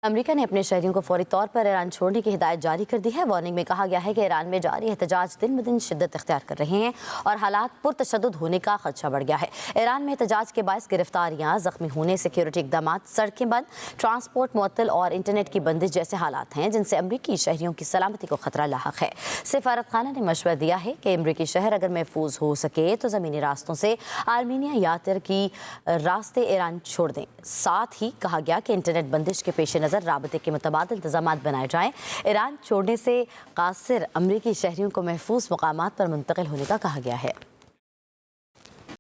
America ने अपने शहरियों को फौरी तौर पर ईरान छोड़ने की हिदायत जारी कर दी है। वार्निंग में कहा गया है कि ईरान में जारी एहतजाज दिन ब दिन शिद्दत इख्तियार कर रहे हैं और हालात पुरतशद्दुद होने का खदशा बढ़ गया है। ईरान में एहतजाज के बायस गिरफ्तारियां, जख्मी होने, सिक्योरिटी इकदाम, सड़कें बंद, ट्रांसपोर्ट मुअत्तल और इंटरनेट की बंदिश जैसे हालात हैं जिनसे अमरीकी शहरियों की सलामती को खतरा लाहक है। सिफारत खाना ने मशवरा दिया है कि अमरीकी शहर अगर महफूज हो सके तो ज़मीनी रास्तों से आर्मीनिया या तुर्की रास्ते ईरान छोड़ दें। साथ ही कहा गया कि इंटरनेट बंदिश के पेश नज़र राबते के मुतबादिल इंतजाम बनाए जाएं। ईरान छोड़ने से कासिर अमरीकी शहरियों को महफूज मकामात पर मुंतकिल होने का कहा गया है।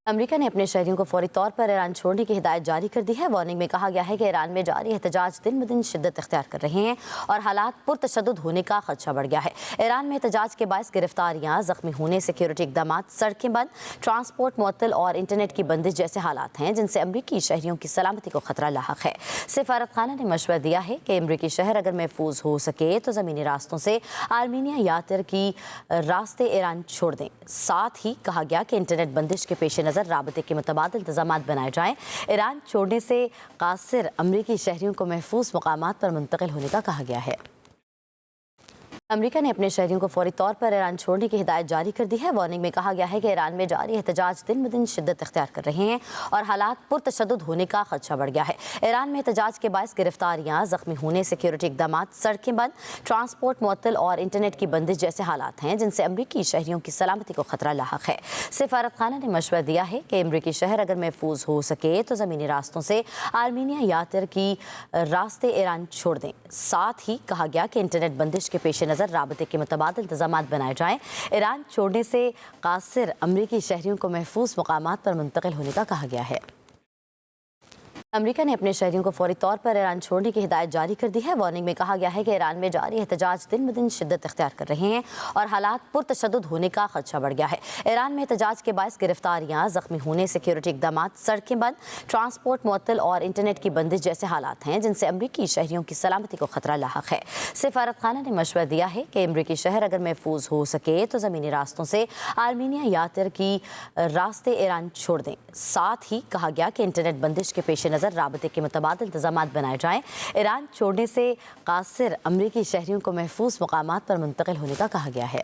अमेरिका ने अपने शहरियों को फौरी तौर पर ईरान छोड़ने की हिदायत जारी कर दी है। वार्निंग में कहा गया है कि ईरान में जारी एहतजाज दिन ब दिन शिद्दत इख्तियार कर रहे हैं और हालात पुरतशद्दुद होने का खदशा बढ़ गया है। ईरान में एहतजाज के बायस गिरफ्तारियां, जख्मी होने, सिक्योरिटी इकदाम, सड़कें बंद, ट्रांसपोर्ट मुअत्तल और इंटरनेट की बंदिश जैसे हालात हैं जिनसे अमरीकी शहरियों की सलामती को खतरा लाहक है। सिफारत खाना ने मशवरा दिया है कि अमरीकी शहर अगर महफूज हो सके तो ज़मीनी रास्तों से आर्मीनिया या तुर्की रास्ते ईरान छोड़ दें। साथ ही कहा गया कि इंटरनेट बंदिश के पेश नज़र राबते के मुतबादिल इंतजाम बनाए जाएं। ईरान छोड़ने से कासिर अमरीकी शहरियों को महफूज मकामात पर मुंतकिल होने का कहा गया है। अमेरिका ने अपने शहरियों को फौरी तौर पर ईरान छोड़ने की हिदायत जारी कर दी है। वार्निंग में कहा गया है कि ईरान में जारी एहतजाज दिन ब दिन शिद्दत इख्तियार कर रहे हैं और हालात पुरतशद्दुद होने का खदशा बढ़ गया है। ईरान में एहतजाज के बायस गिरफ्तारियां, जख्मी होने, सिक्योरिटी इकदाम, सड़कें बंद, ट्रांसपोर्ट मुअत्तल और इंटरनेट की बंदिश जैसे हालात हैं जिनसे अमरीकी शहरियों की सलामती को खतरा लाहक है। सिफारत खाना ने मशवरा दिया है कि अमरीकी शहर अगर महफूज हो सके तो ज़मीनी रास्तों से आर्मीनिया या तुर्की रास्ते ईरान छोड़ दें। साथ ही कहा गया कि इंटरनेट बंदिश के पेश नज़र राबते के मुतबादिल इंतजाम बनाए जाएं। ईरान छोड़ने से कासिर अमरीकी शहरियों को महफूज मकामात पर मुंतकिल होने का कहा गया है। अमेरिका ने अपने शहरियों को फौरी तौर पर ईरान छोड़ने की हिदायत जारी कर दी है। वार्निंग में कहा गया है कि ईरान में जारी एहतजाज दिन ब दिन शिद्दत इख्तियार कर रहे हैं और हालात पुरतशद्दुद होने का खदशा बढ़ गया है। ईरान में एहतजाज के बायस गिरफ्तारियां, जख्मी होने, सिक्योरिटी इकदाम, सड़कें बंद, ट्रांसपोर्ट मुअत्तल और इंटरनेट की बंदिश जैसे हालात हैं जिनसे अमरीकी शहरियों की सलामती को खतरा लाहक है। सिफारत खाना ने मशवरा दिया है कि अमरीकी शहर अगर महफूज हो सके तो ज़मीनी रास्तों से आर्मीनिया या तुर्की रास्ते ईरान छोड़ दें। साथ ही कहा गया कि इंटरनेट बंदिश के पेश नज़र राबते के मुतबादिल इंतजाम बनाए जाएं। ईरान छोड़ने से कासिर अमरीकी शहरियों को महफूज मकामात पर मुंतकिल होने का कहा गया है।